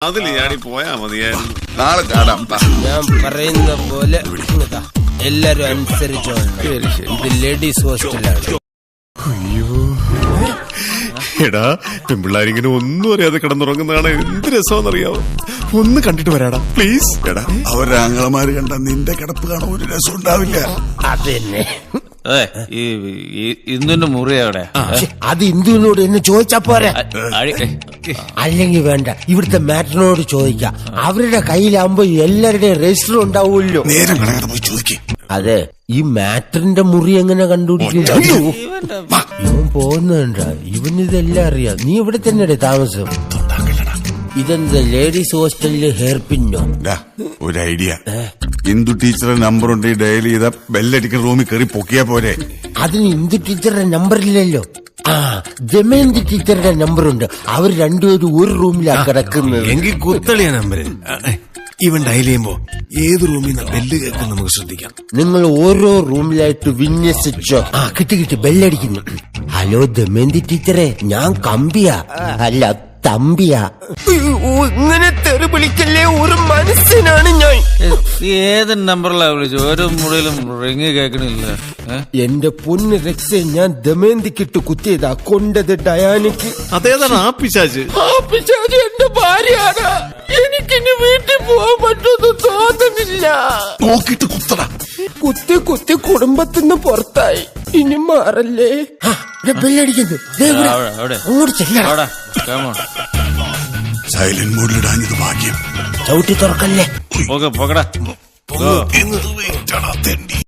അതില് ചാടി പോയാ മതിയായിരുന്നു. നാളെ ചാടാം. ഞാൻ പറയുന്ന പോലെ എല്ലാരും അനുസരിച്ചോ. ഇത് ലേഡീസ് ഹോസ്റ്റലാണ്. എടാ പെൺപിള്ളാരിങ്ങനെ ഒന്നും അറിയാതെ കിടന്നുറങ്ങുന്നതാണ് എന്ത് രസമെന്നറിയാവോ. ഒന്ന് കണ്ടിട്ട് വരാടാ പ്ലീസ്. എടാ അവരുടെ ആങ്ങളമാര് കണ്ട നിന്റെ കിടപ്പ് കാണാൻ ഒരു രസം ഉണ്ടാവില്ല. അതന്നെ. ഇന്ദുന്റെ മുറി എവിടെ? അത് ഇന്ദുവിനോട് എന്നെ ചോദിച്ചാ പോരെ. അല്ലെങ്കിൽ വേണ്ട, ഇവിടുത്തെ മാറ്ററിനോട് ചോദിക്കാം. അവരുടെ കയ്യിലാകുമ്പോ എല്ലാവരുടെയും രജിസ്റ്റർ ഉണ്ടാവുമല്ലോ. നേരം കളയാതെ പോയി ചോദിക്കേ. അതെ, ഈ മാറ്ററിന്റെ മുറി എങ്ങനെ കണ്ടുപിടിക്കില്ല? ഇവൻ പോകുന്നുണ്ട, ഇവനിതെല്ലാം അറിയാം. നീ ഇവിടെ തന്നെ താമസം. ഇതെന്താ ലേഡീസ് ഹോസ്റ്റലില് ഹെയർ പിന്നോ? ഒരു ഐഡിയ. ഇന്ദു ടീച്ചറുടെ നമ്പർ ഉണ്ട്, ഡയൽ ചെയ്ത ബെല്ലടിക്കുന്ന റൂമിൽ കയറി പൊക്കിയാ പോരെ. അതിന് ഇന്ദു ടീച്ചറുടെ നമ്പർ ഇല്ലല്ലോ. ദമയന്തി ടീച്ചറുടെ നമ്പറുണ്ട്. അവർ രണ്ടുപേരും ഒരു റൂമിലാണ് കിടക്കുന്നത്. എങ്കിൽ കുത്തളിയ നമ്പര് ഇവൻ ഡയൽ ചെയ്യുമ്പോ ഏത് റൂമിൽ നിന്ന് ബെല്ല് കേൾക്കും നമുക്ക് ശ്രദ്ധിക്കാം. നിങ്ങൾ ഓരോ റൂമിലായിട്ട് വിന്യസിച്ചോ. കിട്ടി ബെല്ലടിക്കുന്നു. ഹലോ ദമയന്തി ടീച്ചറെ, ഞാൻ കമ്പിയാ, അല്ല തമ്പിയാ. ഇങ്ങനെ തെറി വിളിക്കല്ലേ, ഒരു മനസ്സിനാണ് ഞാൻ. ഏത് നമ്പറിലാ വിളിച്ചു? ഒരു മുറിയിലും റിങ് കേൾക്കണില്ല. എന്റെ പൊന്ന് രക്ഷ, ഞാൻ ദമയന്തിക്കിട്ട് കുത്തിയതാ, കൊണ്ടത് ഡയാനിക്ക്. അതേതാണ് ആ പിശാച്? ആ പിശാച് എന്റെ ഭാര്യയാണ്. എനിക്കിനി വീട്ടിൽ പോകാൻ പറ്റുമെന്ന് തോന്നുന്നില്ല. നോക്കിട്ട് കുത്തടാ. കുത്തി കുടുംബത്തിന്ന് പുറത്തായി. ഇനി മാറല്ലേ. ബെല്ലടിക്കുന്നു. അങ്ങോട്ട് ചെല്ലടാ. സൈലന്റ് മോഡിലിടാഞ്ഞത് ഭാഗ്യം. ചവിട്ടി തുറക്കല്ലേ. പോകടാ. എന്ത് വെയിറ്റാടാ തെണ്ടി.